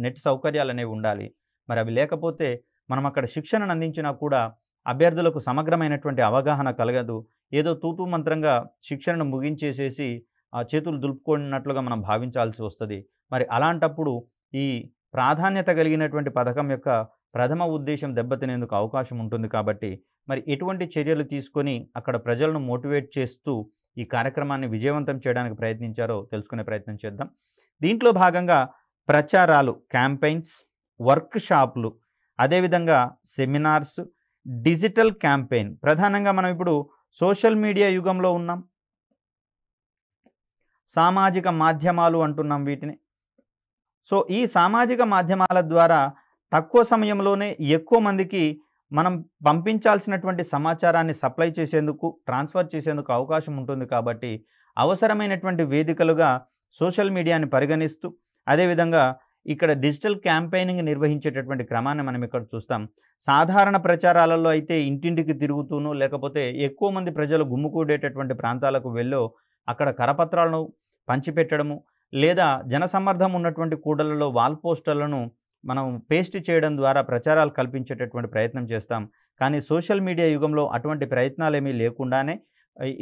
నెట్ సౌకర్యాలు అనేవి ఉండాలి. మరి అవి లేకపోతే మనం అక్కడ శిక్షణను అందించినా కూడా అభ్యర్థులకు సమగ్రమైనటువంటి అవగాహన కలగదు. ఏదో తూతూ మంత్రంగా శిక్షణను ముగించేసేసి ఆ చేతులు దులుపుకున్నట్లుగా మనం భావించాల్సి వస్తుంది. మరి అలాంటప్పుడు ఈ ప్రాధాన్యత కలిగినటువంటి పథకం యొక్క ప్రథమ ఉద్దేశం దెబ్బతినేందుకు అవకాశం ఉంటుంది. కాబట్టి మరి ఎటువంటి చర్యలు తీసుకొని అక్కడ ప్రజలను మోటివేట్ చేస్తూ ఈ కార్యక్రమాన్ని విజయవంతం చేయడానికి ప్రయత్నించారో తెలుసుకునే ప్రయత్నం చేద్దాం. దీంట్లో భాగంగా ప్రచారాలు, క్యాంపెయిన్స్, వర్క్ షాప్లు, అదేవిధంగా సెమినార్స్, డిజిటల్ క్యాంపెయిన్. ప్రధానంగా మనం ఇప్పుడు సోషల్ మీడియా యుగంలో ఉన్నాం. సామాజిక మాధ్యమాలు అంటున్నాం వీటిని. సో ఈ సామాజిక మాధ్యమాల ద్వారా తక్కువ సమయంలోనే ఎక్కువ మందికి మనం పంపించాల్సినటువంటి సమాచారాన్ని సప్లై చేసేందుకు, ట్రాన్స్ఫర్ చేసేందుకు అవకాశం ఉంటుంది. కాబట్టి అవసరమైనటువంటి వేదికలుగా సోషల్ మీడియాని పరిగణిస్తూ అదేవిధంగా ఇక్కడ డిజిటల్ క్యాంపెయినింగ్ నిర్వహించేటటువంటి క్రమాన్ని మనం ఇక్కడ చూస్తాం. సాధారణ ప్రచారాలలో అయితే ఇంటింటికి తిరుగుతూనో లేకపోతే ఎక్కువ మంది ప్రజలు గుమ్ముకూడేటటువంటి ప్రాంతాలకు వెళ్ళో అక్కడ కరపత్రాలను పంచిపెట్టడము, లేదా జనసమ్మర్దం ఉన్నటువంటి కూడలలో వాల్ పోస్టర్లను మనం పేస్ట్ చేయడం ద్వారా ప్రచారాలు కల్పించేటటువంటి ప్రయత్నం చేస్తాం. కానీ సోషల్ మీడియా యుగంలో అటువంటి ప్రయత్నాలు ఏమీ లేకుండానే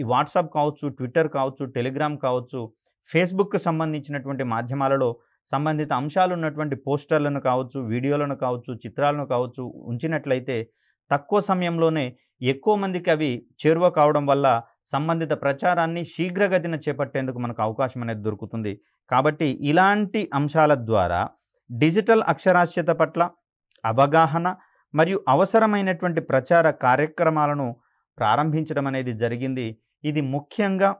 ఈ వాట్సాప్ కావచ్చు, ట్విట్టర్ కావచ్చు, టెలిగ్రామ్ కావచ్చు, ఫేస్బుక్కు సంబంధించినటువంటి మాధ్యమాలలో సంబంధిత అంశాలు ఉన్నటువంటి పోస్టర్లను కావచ్చు, వీడియోలను కావచ్చు, చిత్రాలను కావచ్చు ఉంచినట్లయితే తక్కువ సమయంలోనే ఎక్కువ మందికి అవి చేరువ కావడం వల్ల సంబంధిత ప్రచారాన్ని శీఘ్రగతిన చేపట్టేందుకు మనకు అవకాశం అనేది దొరుకుతుంది. కాబట్టి ఇలాంటి అంశాల ద్వారా డిజిటల్ అక్షరాస్యత పట్ల అవగాహన మరియు అవసరమైనటువంటి ప్రచార కార్యక్రమాలను ప్రారంభించడం అనేది జరిగింది. ఇది ముఖ్యంగా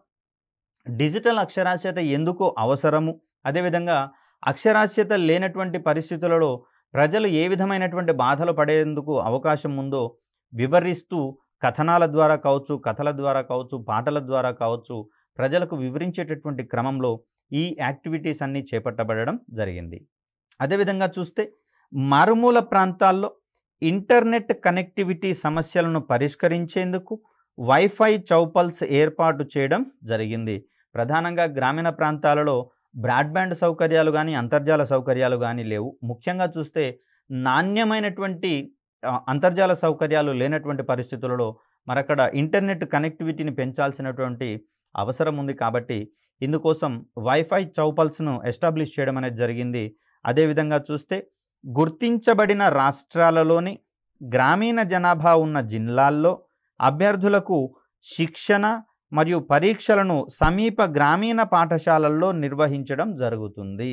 డిజిటల్ అక్షరాస్యత ఎందుకు అవసరము, అదేవిధంగా అక్షరాస్యత లేనటువంటి పరిస్థితులలో ప్రజలు ఏ విధమైనటువంటి బాధలు పడేందుకు అవకాశం ఉందో వివరిస్తూ కథనాల ద్వారా కావచ్చు, కథల ద్వారా కావచ్చు, పాటల ద్వారా కావచ్చు ప్రజలకు వివరించేటటువంటి క్రమంలో ఈ యాక్టివిటీస్ అన్నీ చేపట్టబడడం జరిగింది. అదేవిధంగా చూస్తే మారుమూల ప్రాంతాల్లో ఇంటర్నెట్ కనెక్టివిటీ సమస్యలను పరిష్కరించేందుకు వైఫై చౌపల్స్ ఏర్పాటు చేయడం జరిగింది. ప్రధానంగా గ్రామీణ ప్రాంతాలలో బ్రాడ్బ్యాండ్ సౌకర్యాలు కానీ, అంతర్జాల సౌకర్యాలు కానీ లేవు. ముఖ్యంగా చూస్తే నాణ్యమైనటువంటి అంతర్జాల సౌకర్యాలు లేనటువంటి పరిస్థితులలో మరక్కడ ఇంటర్నెట్ కనెక్టివిటీని పెంచాల్సినటువంటి అవసరం ఉంది. కాబట్టి ఇందుకోసం వైఫై చౌపల్స్ను ఎస్టాబ్లిష్ చేయడం అనేది జరిగింది. అదేవిధంగా చూస్తే గుర్తించబడిన రాష్ట్రాలలోని గ్రామీణ జనాభా ఉన్న జిల్లాల్లో అభ్యర్థులకు శిక్షణ మరియు పరీక్షలను సమీప గ్రామీణ పాఠశాలల్లో నిర్వహించడం జరుగుతుంది.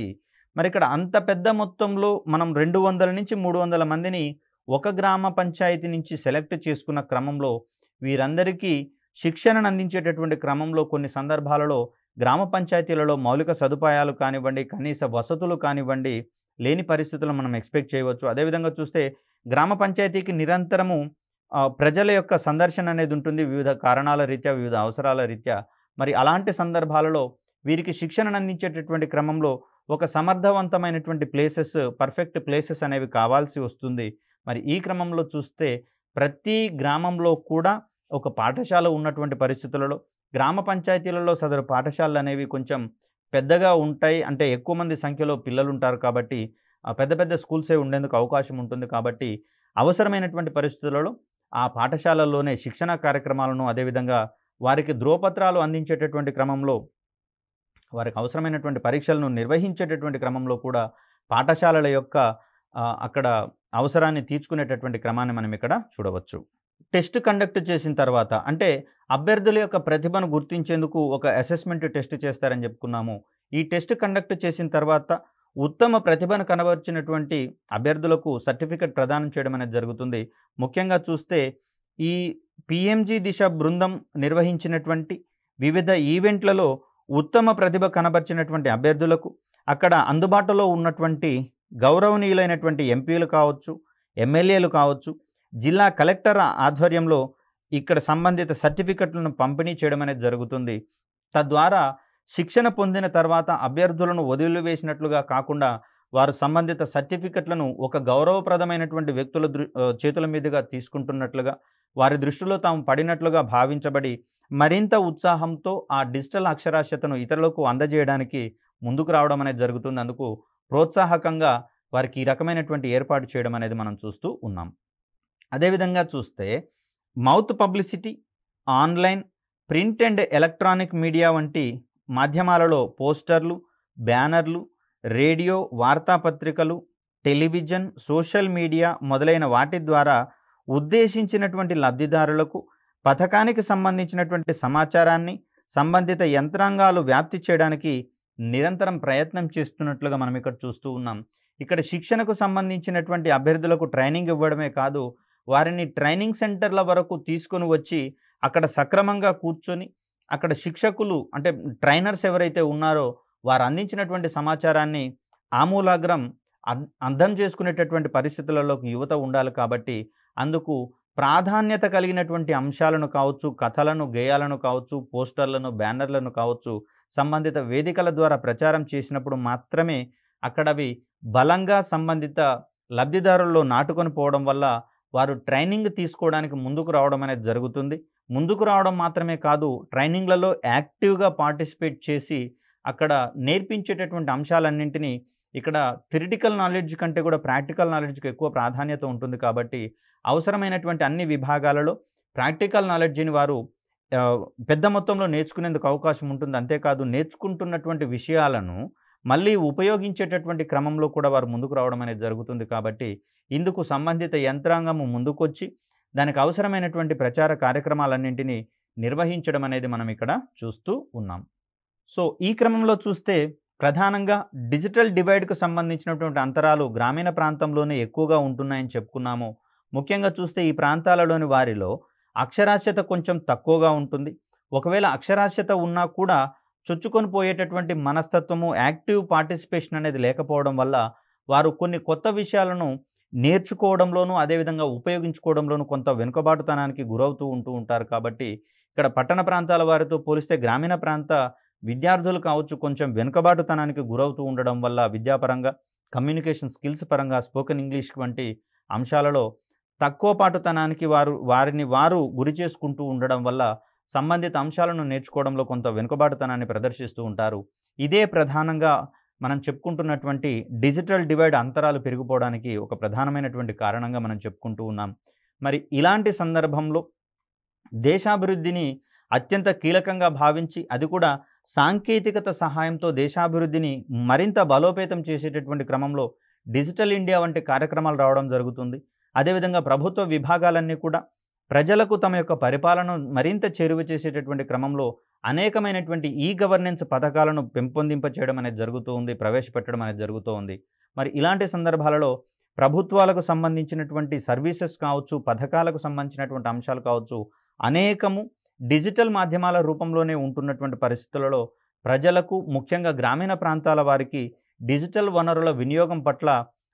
మరి ఇక్కడ అంత పెద్ద మొత్తంలో మనం 200 నుంచి 300 మందిని ఒక గ్రామ పంచాయతీ నుంచి సెలెక్ట్ చేసుకున్న క్రమంలో వీరందరికీ శిక్షణను అందించేటటువంటి క్రమంలో కొన్ని సందర్భాలలో గ్రామ పంచాయతీలలో మౌలిక సదుపాయాలు కానివ్వండి, కనీస వసతులు కానివ్వండి లేని పరిస్థితులను మనం ఎక్స్పెక్ట్ చేయవచ్చు. అదేవిధంగా చూస్తే గ్రామ పంచాయతీకి నిరంతరము ప్రజల యొక్క సందర్శన అనేది ఉంటుంది, వివిధ కారణాల రీత్యా, వివిధ అవసరాల రీత్యా. మరి అలాంటి సందర్భాలలో వీరికి శిక్షణను అందించేటటువంటి క్రమంలో ఒక సమర్థవంతమైనటువంటి ప్లేసెస్, పర్ఫెక్ట్ ప్లేసెస్ అనేవి కావాల్సి వస్తుంది. మరి ఈ క్రమంలో చూస్తే ప్రతి గ్రామంలో కూడా ఒక పాఠశాల ఉన్నటువంటి పరిస్థితులలో గ్రామ పంచాయతీలలో సదరు పాఠశాలలు అనేవి కొంచెం పెద్దగా ఉంటాయి. అంటే ఎక్కువ మంది సంఖ్యలో పిల్లలు ఉంటారు కాబట్టి పెద్ద పెద్ద స్కూల్సే ఉండేందుకు అవకాశం ఉంటుంది. కాబట్టి అవసరమైనటువంటి పరిస్థితులలో ఆ పాఠశాలల్లోనే శిక్షణ కార్యక్రమాలను, అదేవిధంగా వారికి ధ్రువపత్రాలు అందించేటటువంటి క్రమంలో, వారికి అవసరమైనటువంటి పరీక్షలను నిర్వహించేటటువంటి క్రమంలో కూడా పాఠశాలల యొక్క అక్కడ అవసరాన్ని తీర్చుకునేటటువంటి క్రమాన్ని మనం ఇక్కడ చూడవచ్చు. టెస్ట్ కండక్ట్ చేసిన తర్వాత, అంటే అభ్యర్థుల యొక్క ప్రతిభను గుర్తించేందుకు ఒక అసెస్మెంట్ టెస్ట్ చేస్తారని చెప్పుకున్నాము. ఈ టెస్ట్ కండక్ట్ చేసిన తర్వాత ఉత్తమ ప్రతిభను కనబర్చినటువంటి అభ్యర్థులకు సర్టిఫికెట్ ప్రదానం చేయడం అనేది జరుగుతుంది. ముఖ్యంగా చూస్తే ఈ పిఎంజి దిశ బృందం నిర్వహించినటువంటి వివిధ ఈవెంట్లలో ఉత్తమ ప్రతిభ కనబర్చినటువంటి అభ్యర్థులకు అక్కడ అందుబాటులో ఉన్నటువంటి గౌరవనీయులైనటువంటి ఎంపీలు కావచ్చు, ఎమ్మెల్యేలు కావచ్చు, జిల్లా కలెక్టర్ ఆధ్వర్యంలో ఇక్కడ సంబంధిత సర్టిఫికెట్లను పంపిణీ చేయడం అనేది జరుగుతుంది. తద్వారా శిక్షణ పొందిన తర్వాత అభ్యర్థులను వదిలివేసినట్లుగా కాకుండా వారు సంబంధిత సర్టిఫికెట్లను ఒక గౌరవప్రదమైనటువంటి వ్యక్తుల చేతుల మీదుగా తీసుకుంటున్నట్లుగా, వారి దృష్టిలో తాము పడినట్లుగా భావించబడి మరింత ఉత్సాహంతో ఆ డిజిటల్ అక్షరాస్యతను ఇతరులకు అందజేయడానికి ముందుకు రావడం అనేది జరుగుతుంది. అందుకు ప్రోత్సాహకంగా వారికి ఈ రకమైనటువంటి ఏర్పాటు చేయడం అనేది మనం చూస్తూ ఉన్నాం. అదేవిధంగా చూస్తే mouth publicity, online, print and electronic media వంటి మాధ్యమాలలో పోస్టర్లు, బ్యానర్లు, రేడియో, వార్తాపత్రికలు, టెలివిజన్, సోషల్ మీడియా మొదలైన వాటి ద్వారా ఉద్దేశించినటువంటి లబ్ధిదారులకు పథకానికి సంబంధించినటువంటి సమాచారాన్ని సంబంధిత యంత్రాంగాలు వ్యాప్తి చేయడానికి నిరంతరం ప్రయత్నం చేస్తున్నట్లుగా మనం ఇక్కడ చూస్తూ ఉన్నాం. ఇక్కడ శిక్షణకు సంబంధించినటువంటి అభ్యర్థులకు ట్రైనింగ్ ఇవ్వడమే కాదు, వారిని ట్రైనింగ్ సెంటర్ల వరకు తీసుకొని వచ్చి అక్కడ సక్రమంగా కూర్చొని అక్కడ శిక్షకులు, అంటే ట్రైనర్స్ ఎవరైతే ఉన్నారో వారు అందించినటువంటి సమాచారాన్ని ఆమూలాగ్రం అర్థం చేసుకునేటటువంటి పరిస్థితులలోకి యువత ఉండాలి. కాబట్టి అందుకు ప్రాధాన్యత కలిగినటువంటి అంశాలను కావచ్చు, కథలను, గేయాలను కావచ్చు, పోస్టర్లను, బ్యానర్లను కావచ్చు, సంబంధిత వేదికల ద్వారా ప్రచారం చేసినప్పుడు మాత్రమే అక్కడవి బలంగా సంబంధిత లబ్ధిదారుల్లో నాటుకొని పోవడం వల్ల వారు ట్రైనింగ్ తీసుకోవడానికి ముందుకు రావడం అనేది జరుగుతుంది. ముందుకు రావడం మాత్రమే కాదు, ట్రైనింగ్లలో యాక్టివ్గా పార్టిసిపేట్ చేసి అక్కడ నేర్పించేటటువంటి అంశాలన్నింటినీ, ఇక్కడ థియరిటికల్ నాలెడ్జ్ కంటే కూడా ప్రాక్టికల్ నాలెడ్జ్కి ఎక్కువ ప్రాధాన్యత ఉంటుంది. కాబట్టి అవసరమైనటువంటి అన్ని విభాగాలలో ప్రాక్టికల్ నాలెడ్జ్ని వారు పెద్ద మొత్తంలో నేర్చుకునేందుకు అవకాశం ఉంటుంది. అంతేకాదు నేర్చుకుంటున్నటువంటి విషయాలను మళ్ళీ ఉపయోగించేటటువంటి క్రమంలో కూడా వారు ముందుకు రావడం అనేది జరుగుతుంది. కాబట్టి ఇందుకు సంబంధిత యంత్రాంగము ముందుకొచ్చి దానికి అవసరమైనటువంటి ప్రచార కార్యక్రమాలన్నింటినీ నిర్వహించడం అనేది మనం ఇక్కడ చూస్తూ ఉన్నాం. సో ఈ క్రమంలో చూస్తే ప్రధానంగా డిజిటల్ డివైడ్కు సంబంధించినటువంటి అంతరాలు గ్రామీణ ప్రాంతంలోనే ఎక్కువగా ఉంటున్నాయని చెప్పుకున్నాము. ముఖ్యంగా చూస్తే ఈ ప్రాంతాలలోని వారిలో అక్షరాస్యత కొంచెం తక్కువగా ఉంటుంది. ఒకవేళ అక్షరాస్యత ఉన్నా కూడా చొచ్చుకొని పోయేటటువంటి మనస్తత్వము, యాక్టివ్ పార్టిసిపేషన్ అనేది లేకపోవడం వల్ల వారు కొన్ని కొత్త విషయాలను నేర్చుకోవడంలోనూ అదేవిధంగా ఉపయోగించుకోవడంలోనూ కొంత వెనుకబాటుతనానికి గురవుతూ ఉంటారు. కాబట్టి ఇక్కడ పట్టణ ప్రాంతాల వారితో పోలిస్తే గ్రామీణ ప్రాంత విద్యార్థులు కావచ్చు కొంచెం వెనుకబాటుతనానికి గురవుతూ ఉండడం వల్ల విద్యాపరంగా, కమ్యూనికేషన్ స్కిల్స్ పరంగా, స్పోకెన్ ఇంగ్లీష్ వంటి అంశాలలో తక్కువ పాటుతనానికి వారిని గురి చేసుకుంటూ ఉండడం వల్ల సంబంధిత అంశాలను నేర్చుకోవడంలో కొంత వెనుకబాటుతనాన్ని ప్రదర్శిస్తూ ఉంటారు. ఇదే ప్రధానంగా మనం చెప్పుకుంటున్నటువంటి డిజిటల్ డివైడ్ అంతరాలు పెరిగిపోవడానికి ఒక ప్రధానమైనటువంటి కారణంగా మనం చెప్పుకుంటూ ఉన్నాం. మరి ఇలాంటి సందర్భంలో దేశాభివృద్ధిని అత్యంత కీలకంగా భావించి, అది కూడా సాంకేతికత సహాయంతో దేశాభివృద్ధిని మరింత బలోపేతం చేసేటటువంటి క్రమంలో డిజిటల్ ఇండియా వంటి కార్యక్రమాలు రావడం జరుగుతుంది. అదేవిధంగా ప్రభుత్వ విభాగాలన్నీ కూడా ప్రజలకు తమ యొక్క పరిపాలనను మరింత చేరువ చేసేటటువంటి క్రమంలో అనేకమైనటువంటి ఈ గవర్నెన్స్ పథకాలను పెంపొందింపచేయడం అనేది జరుగుతూ ఉంది, ప్రవేశపెట్టడం అనేది జరుగుతూ ఉంది. మరి ఇలాంటి సందర్భాలలో ప్రభుత్వాలకు సంబంధించినటువంటి సర్వీసెస్ కావచ్చు, పథకాలకు సంబంధించినటువంటి అంశాలు కావచ్చు, అనేకము డిజిటల్ మాధ్యమాల రూపంలోనే ఉంటున్నటువంటి పరిస్థితులలో ప్రజలకు, ముఖ్యంగా గ్రామీణ ప్రాంతాల వారికి డిజిటల్ వనరుల వినియోగం పట్ల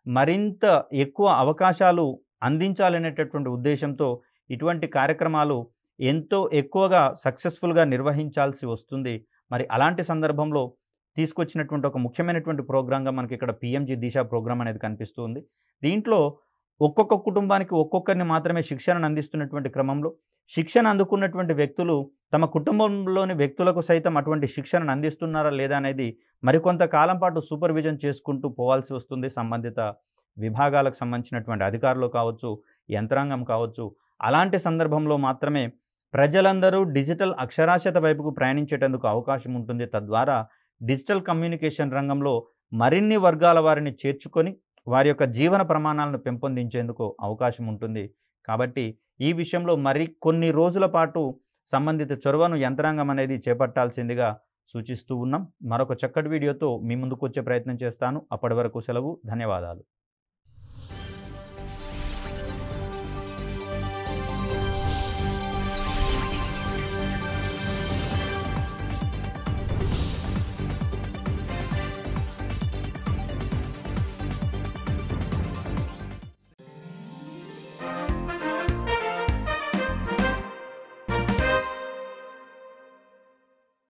మరింత ఎక్కువ అవకాశాలు అందించాలనేటటువంటి ఉద్దేశంతో ఇటువంటి కార్యక్రమాలు ఎంతో ఎక్కువగా సక్సెస్ఫుల్గా నిర్వహించాల్సి వస్తుంది. మరి అలాంటి సందర్భంలో తీసుకొచ్చినటువంటి ఒక ముఖ్యమైనటువంటి ప్రోగ్రాంగా మనకి ఇక్కడ పిఎంజి దిశ ప్రోగ్రాం అనేది కనిపిస్తుంది. దీంట్లో ఒక్కొక్క కుటుంబానికి ఒక్కొక్కరిని మాత్రమే శిక్షణను అందిస్తున్నటువంటి క్రమంలో శిక్షణ అందుకున్నటువంటి వ్యక్తులు తమ కుటుంబంలోని వ్యక్తులకు సైతం అటువంటి శిక్షణను అందిస్తున్నారా లేదా అనేది మరికొంత కాలం పాటు సూపర్విజన్ చేసుకుంటూ పోవాల్సి వస్తుంది. సంబంధిత విభాగాలకు సంబంధించినటువంటి అధికారులు కావచ్చు, యంత్రాంగం కావచ్చు. అలాంటి సందర్భంలో మాత్రమే ప్రజలందరూ డిజిటల్ అక్షరాస్యత వైపుకు ప్రయాణించేటందుకు అవకాశం ఉంటుంది. తద్వారా డిజిటల్ కమ్యూనికేషన్ రంగంలో మరిన్ని వర్గాల వారిని చేర్చుకొని వారి యొక్క జీవన ప్రమాణాలను పెంపొందించేందుకు అవకాశం ఉంటుంది. కాబట్టి ఈ విషయంలో మరి కొన్ని రోజుల పాటు సంబంధిత చొరవను యంత్రాంగం అనేది చేపట్టాల్సిందిగా సూచిస్తూ ఉన్నాం. మరొక చక్కటి వీడియోతో మీ ముందుకు వచ్చే ప్రయత్నం చేస్తాను. అప్పటి వరకు సెలవు. ధన్యవాదాలు.